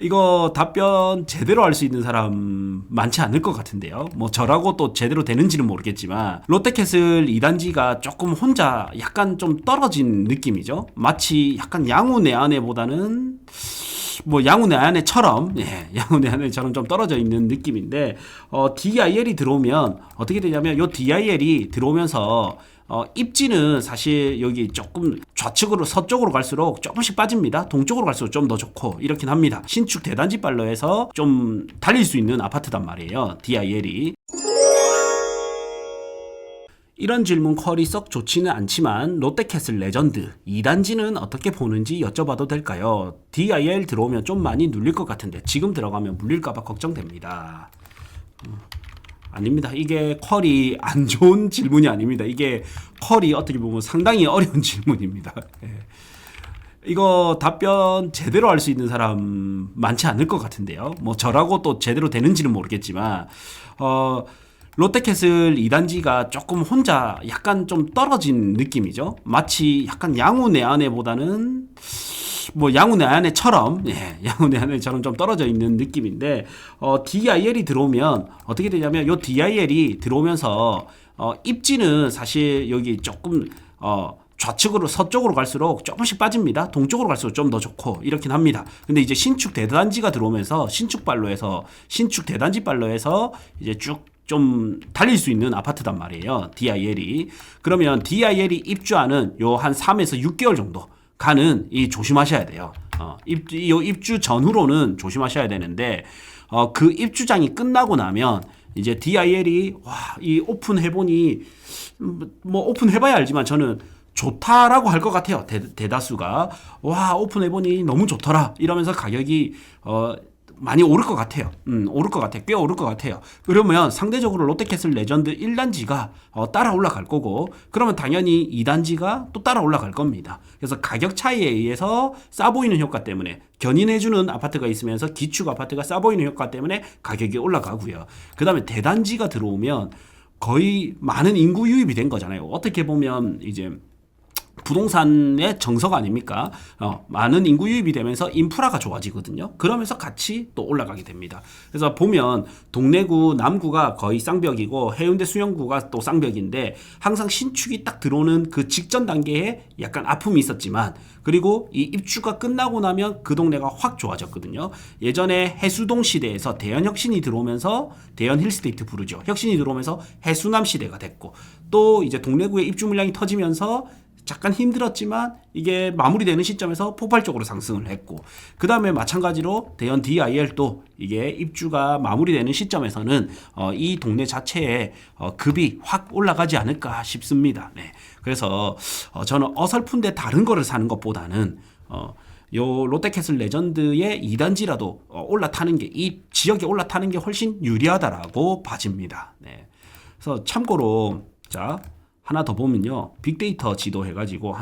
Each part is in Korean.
이거 답변 제대로 할 수 있는 사람 많지 않을 것 같은데요. 뭐 저라고 또 제대로 되는지는 모르겠지만 롯데캐슬 2단지가 조금 혼자 약간 좀 떨어진 느낌이죠. 마치 약간 양우 내한해보다는 뭐 양우 내한해처럼 양우 내한해처럼 좀 떨어져 있는 느낌인데 DIL이 들어오면 어떻게 되냐면 요 DIL이 들어오면서 입지는 사실 여기 조금 좌측으로 서쪽으로 갈수록 조금씩 빠집니다. 동쪽으로 갈수록 좀 더 좋고 이렇긴 합니다. 신축 대단지 발로에서 좀 달릴 수 있는 아파트단 말이에요. DIL이. 이런 질문 퀄이 썩 좋지는 않지만 롯데캐슬 레전드 2단지는 어떻게 보는지 여쭤봐도 될까요? DIL 들어오면 좀 많이 눌릴 것 같은데 지금 들어가면 물릴까봐 걱정됩니다. 아닙니다. 이게 퀄이 안 좋은 질문이 아닙니다. 이게 퀄이 어떻게 보면 상당히 어려운 질문입니다. 이거 답변 제대로 할 수 있는 사람 많지 않을 것 같은데요. 뭐 저라고 또 제대로 되는지는 모르겠지만 롯데캐슬 2단지가 조금 혼자 약간 좀 떨어진 느낌이죠. 마치 약간 양우 내한해보다는 뭐 양우 내한해처럼 양우 내한해처럼 좀 떨어져 있는 느낌인데 DIL이 들어오면 어떻게 되냐면 요 DIL이 들어오면서 입지는 사실 여기 조금 좌측으로 서쪽으로 갈수록 조금씩 빠집니다. 동쪽으로 갈수록 좀 더 좋고 이렇긴 합니다. 근데 이제 신축 대단지가 들어오면서 신축 대단지 발로에서 이제 쭉 좀 달릴 수 있는 아파트단 말이에요. DIL이. 그러면 DIL이 입주하는 요 한 3에서 6개월 정도 가는 이 조심하셔야 돼요. 입주 전후로는 조심하셔야 되는데 그 입주장이 끝나고 나면 이제 DIL이 이 오픈해보니 뭐 오픈해봐야 알지만 저는 좋다라고 할 것 같아요. 대다수가 오픈해보니 너무 좋더라 이러면서 가격이 많이 오를 것 같아요. 오를 것 같아요. 꽤 오를 것 같아요. 그러면 상대적으로 롯데캐슬 레전드 1단지가 따라 올라갈 거고 그러면 당연히 2단지가 또 따라 올라갈 겁니다. 그래서 가격 차이에 의해서 싸 보이는 효과 때문에 견인해주는 아파트가 있으면서 기축 아파트가 싸 보이는 효과 때문에 가격이 올라가고요. 그 다음에 대단지가 들어오면 거의 많은 인구 유입이 된 거잖아요. 어떻게 보면 이제 부동산의 정석 아닙니까? 많은 인구 유입이 되면서 인프라가 좋아지거든요. 그러면서 같이 또 올라가게 됩니다. 그래서 보면 동래구, 남구가 거의 쌍벽이고 해운대 수영구가 또 쌍벽인데 항상 신축이 딱 들어오는 그 직전 단계에 약간 아픔이 있었지만 그리고 이 입주가 끝나고 나면 그 동네가 확 좋아졌거든요. 예전에 해수동 시대에서 대연 혁신이 들어오면서 대연 힐스테이트 부르죠. 혁신이 들어오면서 해수남 시대가 됐고 또 이제 동래구의 입주 물량이 터지면서 잠깐 힘들었지만 이게 마무리되는 시점에서 폭발적으로 상승을 했고 그 다음에 마찬가지로 대연 DIL도 이게 입주가 마무리되는 시점에서는 이 동네 자체의 급이 확 올라가지 않을까 싶습니다. 네. 그래서 저는 어설픈데 다른 거를 사는 것보다는 요 롯데캐슬 레전드의 2단지라도 올라타는 게 이 지역에 올라타는 게 훨씬 유리하다라고 봐집니다. 네. 그래서 참고로 자 하나 더 보면요. 빅데이터 지도 해가지고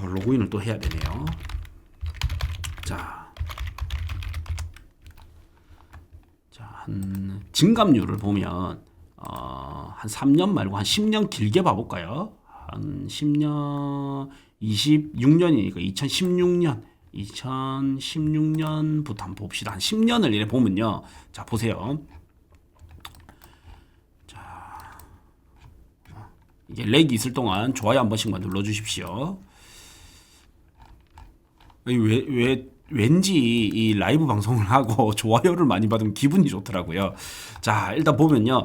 로그인을 또 해야 되네요. 한 증감률을 보면 한 3년 말고 한 10년 길게 봐볼까요? 한 10년, 26년이니까 2016년부터 한번 봅시다. 한 10년을 이래 보면요. 자, 보세요. 이게 렉이 있을 동안 좋아요 한 번씩만 눌러주십시오. 왠지 이 라이브 방송을 하고 좋아요를 많이 받으면 기분이 좋더라고요. 자, 일단 보면요.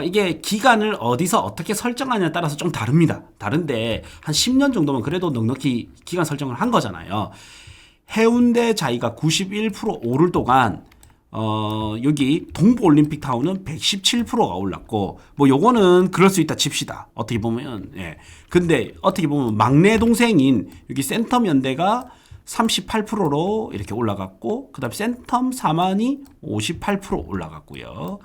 이게 기간을 어디서 어떻게 설정하냐에 따라서 좀 다릅니다. 다른데 한 10년 정도면 그래도 넉넉히 기간 설정을 한 거잖아요. 해운대 자이가 91% 오를 동안 여기 동부올림픽 타운은 117%가 올랐고, 뭐 요거는 그럴 수 있다 칩시다. 어떻게 보면, 예. 근데 어떻게 보면 막내 동생인 여기 센텀 연대가 38%로 이렇게 올라갔고, 그 다음에 센텀 사만이 58% 올라갔고요.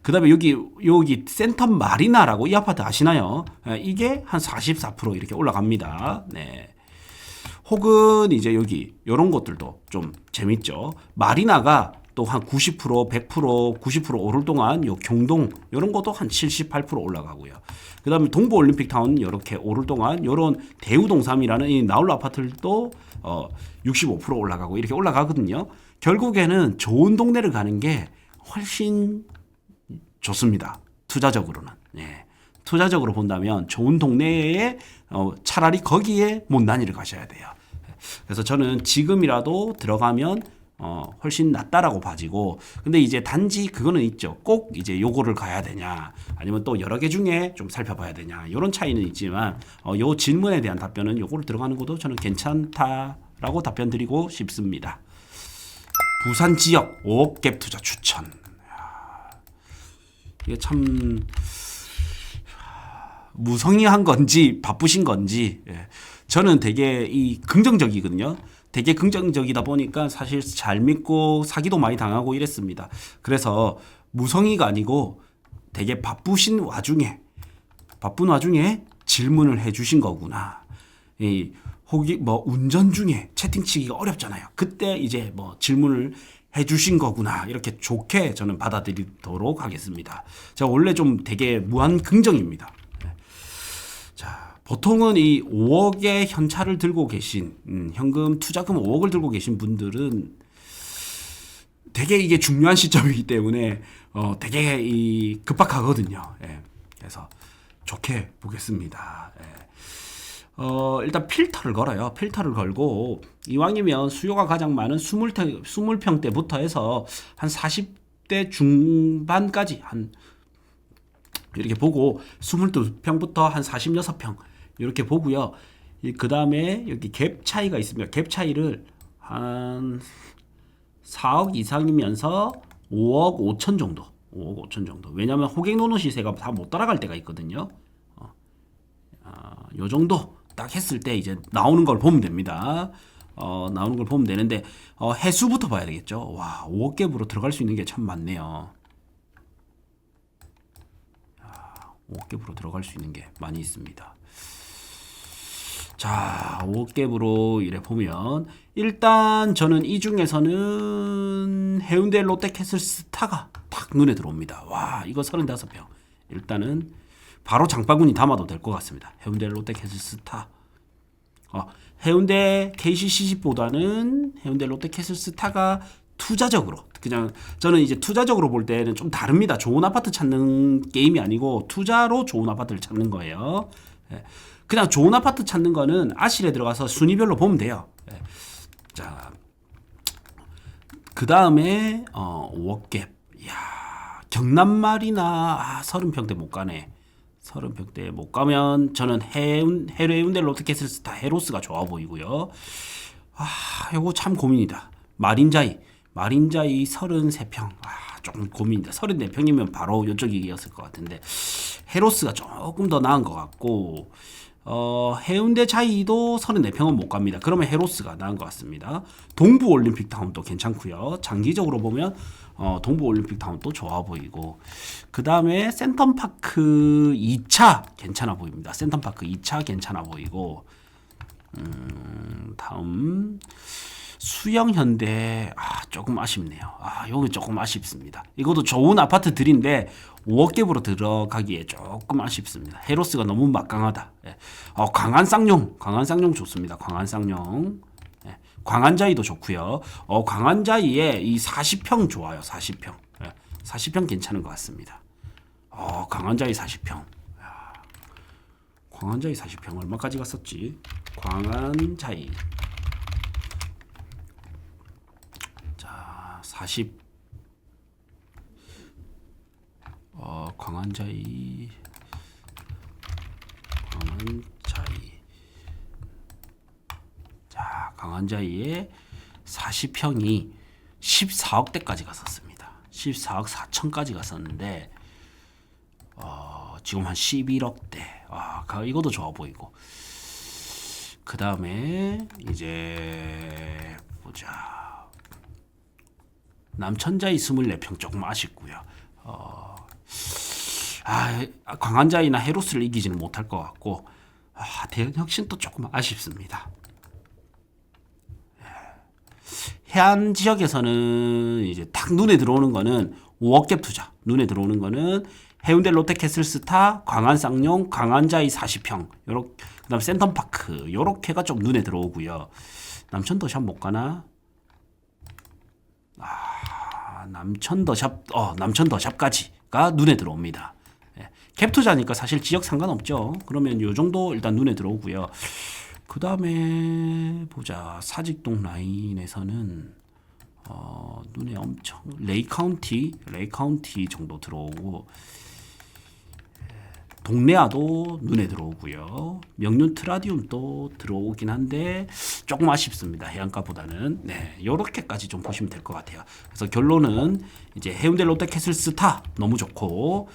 그 다음에 여기 센텀 마리나라고 이 아파트 아시나요? 예, 이게 한 44% 이렇게 올라갑니다. 네. 혹은 이제 여기 요런 것들도 좀 재밌죠. 마리나가 또 한 90%, 100%, 90% 오를 동안 요 경동 요런 것도 한 78% 올라가고요. 그다음에 동부 올림픽 타운 이렇게 오를 동안 요런 대우동삼이라는 이 나홀로 아파트도 65% 올라가고 이렇게 올라가거든요. 결국에는 좋은 동네를 가는 게 훨씬 좋습니다. 투자적으로는. 예. 투자적으로 본다면 좋은 동네에 차라리 거기에 못난이를 가셔야 돼요. 그래서 저는 지금이라도 들어가면 훨씬 낫다라고 봐지고, 근데 이제 단지 그거는 있죠. 꼭 이제 요거를 가야 되냐, 아니면 또 여러 개 중에 좀 살펴봐야 되냐, 이런 차이는 있지만, 요 질문에 대한 답변은 요거를 들어가는 것도 저는 괜찮다라고 답변 드리고 싶습니다. 부산 지역 5억 갭 투자 추천. 이게 참 무성의한 건지 바쁘신 건지, 저는 되게 이 긍정적이거든요. 되게 긍정적이다 보니까 사실 잘 믿고 사기도 많이 당하고 이랬습니다. 그래서 무성의가 아니고 되게 바쁜 와중에 질문을 해주신 거구나. 혹이 뭐 운전 중에 채팅치기가 어렵잖아요. 그때 이제 뭐 질문을 해주신 거구나. 이렇게 좋게 저는 받아들이도록 하겠습니다. 제가 원래 좀 되게 무한 긍정입니다. 자, 보통은 이 5억의 현찰을 들고 계신, 현금 투자금 5억을 들고 계신 분들은 되게 이게 중요한 시점이기 때문에 되게 이 급박하거든요. 예. 그래서 좋게 보겠습니다. 예. 일단 필터를 걸어요. 필터를 걸고 이왕이면 수요가 가장 많은 20평대부터 해서 한 40대 중반까지 한 이렇게 보고 22평부터 한 46평 이렇게 보고요. 그 다음에 여기 갭 차이가 있습니다. 갭 차이를 한 4억 이상이면서 5억 5천 정도. 5억 5천 정도. 왜냐하면 호갱 노노 시세가 다 못 따라갈 때가 있거든요. 요 정도 딱 했을 때 이제 나오는 걸 보면 됩니다. 나오는 걸 보면 되는데 해수부터 봐야 되겠죠. 와, 5억 갭으로 들어갈 수 있는 게 참 많네요. 5억 갭으로 들어갈 수 있는 게 많이 있습니다. 자, 5억 갭으로 이래 보면 일단 저는 이 중에서는 해운대 롯데캐슬스타가 딱 눈에 들어옵니다. 와, 이거 35평. 일단은 바로 장바구니 담아도 될 것 같습니다. 해운대 롯데캐슬스타. 해운대 KCC집보다는 해운대 롯데캐슬스타가 투자적으로, 그냥 저는 이제 투자적으로 볼 때는 좀 다릅니다. 좋은 아파트 찾는 게임이 아니고 투자로 좋은 아파트를 찾는 거예요. 그냥 좋은 아파트 찾는 거는 아실에 들어가서 순위별로 보면 돼요. 자, 그 다음에 5억 갭. 이야, 경남말이나 30평대 못 가네. 30평대 못 가면 저는 해운대 롯데캐슬스타 헤로스가 좋아 보이고요. 이거 참 고민이다. 마린자이 33평. 조금 고민이다. 34평이면 바로 이쪽이었을 것 같은데 헤로스가 조금 더 나은 것 같고, 해운대 자이도 34평은 못 갑니다. 그러면 헤로스가 나은 것 같습니다. 동부 올림픽 타운도 괜찮고요. 장기적으로 보면 동부 올림픽 타운도 좋아 보이고, 그 다음에 센텀파크 2차 괜찮아 보입니다. 센텀파크 2차 괜찮아 보이고, 다음 수영현대 조금 아쉽네요. 여기 조금 아쉽습니다. 이것도 좋은 아파트들인데 5억 갭으로 들어가기에 조금 아쉽습니다. 헤로스가 너무 막강하다. 광안 쌍용 좋습니다. 광안 쌍용. 광안자이도 좋고요. 광안자이에 이 40평 좋아요. 40평. 40평 괜찮은 것 같습니다. 광안자이 40평. 광안자이 40평 얼마까지 갔었지? 광안자이. 자, 40. 광안자이. 자, 광안자이의 40평이 14억대까지 갔었습니다. 14억 4천까지 갔었는데 지금 한 11억대. 이것도 좋아 보이고. 그 다음에 이제 보자. 남천자이 24평 조금 아쉽고요. 광안자이나 헤로스를 이기지는 못할 것 같고, 대현혁신도 조금 아쉽습니다. 해안 지역에서는 이제 딱 눈에 들어오는 거는 5억갭 투자. 눈에 들어오는 거는 해운대 롯데캐슬스타, 광안 쌍용, 광안자이 40평. 요렇게 그다음 센텀파크. 요렇게가 좀 눈에 들어오고요. 남천 더샵 못 가나? 남천 더샵까지가 눈에 들어옵니다. 예. 캡 투자니까 사실 지역 상관없죠. 그러면 요 정도 일단 눈에 들어오고요. 그 다음에 보자. 사직동 라인에서는 눈에 엄청 레이카운티 정도 들어오고, 동래아도 눈에 들어오고요. 명륜 트라디움도 들어오긴 한데 조금 아쉽습니다. 해안가보다는. 네, 요렇게까지 좀 보시면 될 것 같아요. 그래서 결론은 이제 해운대 롯데캐슬스타 너무 좋고,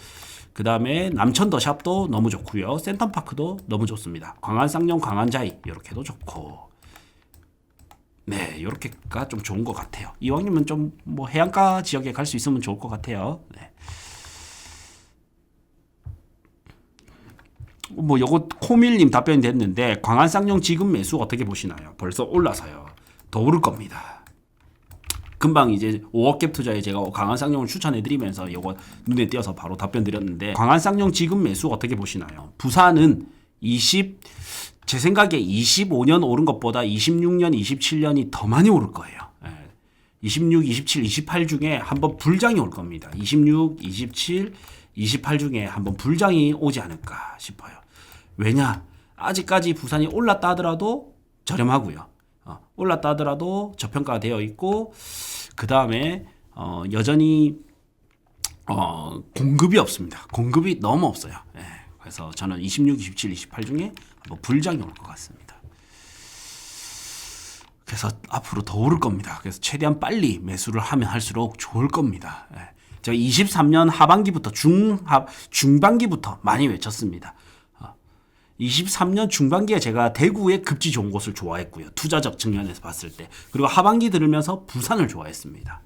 그 다음에 남천 더샵도 너무 좋고요. 센텀파크도 너무 좋습니다. 광안 쌍용, 광안자이 이렇게도 좋고. 네, 요렇게가 좀 좋은 것 같아요. 이왕이면 좀 뭐 해안가 지역에 갈 수 있으면 좋을 것 같아요. 네. 뭐 요거 코밀님 답변이 됐는데, 광안 쌍용 지금 매수 어떻게 보시나요? 벌써 올라서요. 더 오를 겁니다. 금방 이제 5억갭 투자에 제가 광안 쌍용을 추천해드리면서 요거 눈에 띄어서 바로 답변 드렸는데, 광안 쌍용 지금 매수 어떻게 보시나요? 부산은 제 생각에 25년 오른 것보다 26년, 27년이 더 많이 오를 거예요. 26, 27, 28 중에 한번 불장이 올 겁니다. 26, 27, 28 중에 한번 불장이 오지 않을까 싶어요. 왜냐? 아직까지 부산이 올랐다 하더라도 저렴하고요. 올랐다 하더라도 저평가가 되어 있고, 그 다음에 여전히 공급이 없습니다. 공급이 너무 없어요. 예. 그래서 저는 26, 27, 28 중에 한번 불장이 올 것 같습니다. 그래서 앞으로 더 오를 겁니다. 그래서 최대한 빨리 매수를 하면 할수록 좋을 겁니다. 예. 제가 23년 하반기부터 중반기부터 많이 외쳤습니다. 23년 중반기에 제가 대구의 급지 좋은 곳을 좋아했고요. 투자적 측면에서 봤을 때. 그리고 하반기 들으면서 부산을 좋아했습니다.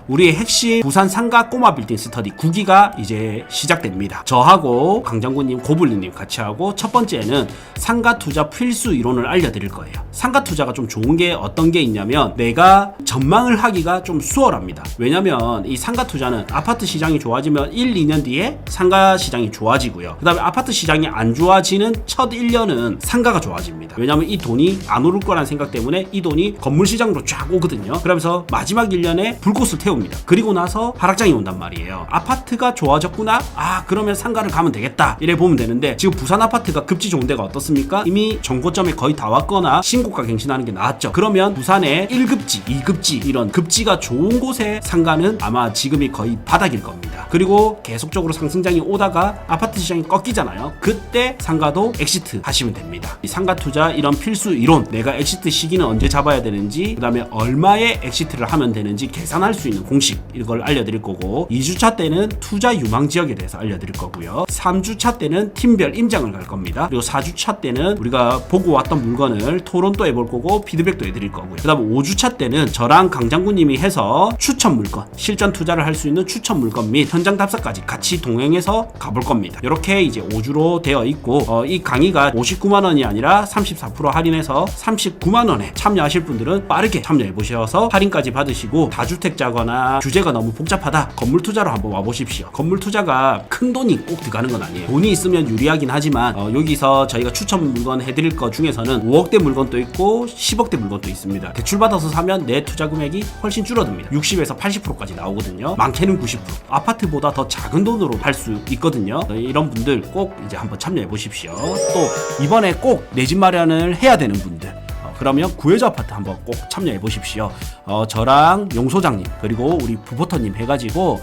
우리의 핵심 부산 상가 꼬마 빌딩 스터디 9기가 이제 시작됩니다. 저하고 강장군님, 고블린님 같이 하고, 첫 번째는 상가 투자 필수 이론을 알려드릴 거예요. 상가 투자가 좀 좋은 게 어떤 게 있냐면, 내가 전망을 하기가 좀 수월합니다. 왜냐면 이 상가 투자는 아파트 시장이 좋아지면 1, 2년 뒤에 상가 시장이 좋아지고요. 그 다음에 아파트 시장이 안 좋아지는 첫 1년은 상가가 좋아집니다. 왜냐면 이 돈이 안 오를 거라는 생각 때문에 이 돈이 건물 시장으로 쫙 오거든요. 그러면서 마지막 1년에 불꽃을 태웁니다. 그리고 나서 하락장이 온단 말이에요. 아파트가 좋아졌구나? 그러면 상가를 가면 되겠다. 이래 보면 되는데, 지금 부산 아파트가 급지 좋은 데가 어떻습니까? 이미 정고점에 거의 다 왔거나 신고가 갱신하는 게 나왔죠. 그러면 부산의 1급지, 2급지 이런 급지가 좋은 곳의 상가는 아마 지금이 거의 바닥일 겁니다. 그리고 계속적으로 상승장이 오다가 아파트 시장이 꺾이잖아요. 그때 상가도 엑시트 하시면 됩니다. 이 상가 투자 이런 필수 이론, 내가 엑시트 시기는 언제 잡아야 되는지, 그 다음에 얼마에 엑시트를 하면 되는지 계산할 수 있는 공식, 이걸 알려드릴 거고, 2주차 때는 투자 유망 지역에 대해서 알려드릴 거고요. 3주차 때는 팀별 임장을 갈 겁니다. 그리고 4주차 때는 우리가 보고 왔던 물건을 토론도 해볼 거고 피드백도 해드릴 거고요. 그 다음 5주차 때는 저랑 강장군님이 해서 추천 물건, 실전 투자를 할 수 있는 추천 물건 및 현장 답사까지 같이 동행해서 가볼 겁니다. 이렇게 이제 5주로 되어 있고, 이 강의가 59만원이 아니라 34% 할인해서 39만원에 참여하실 분들은 빠르게 참여해 보셔서 할인까지 받으시고, 다주택자거나 규제가 너무 복잡하다, 건물 투자로 한번 와보십시오. 건물 투자가 큰 돈이 꼭 들어가는 건 아니에요. 돈이 있으면 유리하긴 하지만 여기서 저희가 추천 물건 해드릴 것 중에서는 5억대 물건도 있고 10억대 물건도 있습니다. 대출받아서 사면 내 투자 금액이 훨씬 줄어듭니다. 60에서 80%까지 나오거든요. 많게는 90%. 아파트보다 더 작은 돈으로 할 수 있거든요. 이런 분들 꼭 이제 한번 참여해 보십시오. 또 이번에 꼭 내 집 마련을 해야 되는 분들, 그러면 구해줘 아파트 한번 꼭 참여해 보십시오. 저랑 용소장님 그리고 우리 부포터님 해가지고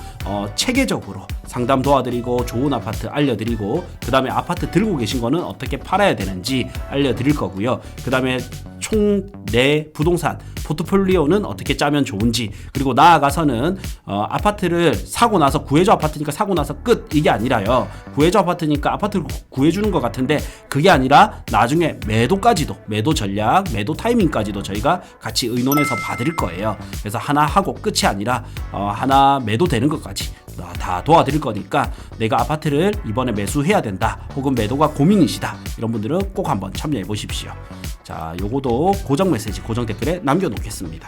체계적으로 상담 도와드리고 좋은 아파트 알려드리고, 그 다음에 아파트 들고 계신 거는 어떻게 팔아야 되는지 알려드릴 거고요. 그 다음에 총 내 부동산 포트폴리오는 어떻게 짜면 좋은지, 그리고 나아가서는 아파트를 사고 나서 구해줘 아파트니까 사고 나서 끝 이게 아니라요. 구해줘 아파트니까 아파트를 구해주는 것 같은데 그게 아니라 나중에 매도까지도, 매도 전략, 매도 타이밍까지도 저희가 같이 의논해서 봐드릴 거예요. 그래서 하나 하고 끝이 아니라 하나 매도되는 것까지 다 도와드릴 거니까 내가 아파트를 이번에 매수해야 된다 혹은 매도가 고민이시다 이런 분들은 꼭 한번 참여해 보십시오. 자, 요거도 고정 메시지, 고정 댓글에 남겨놓겠습니다.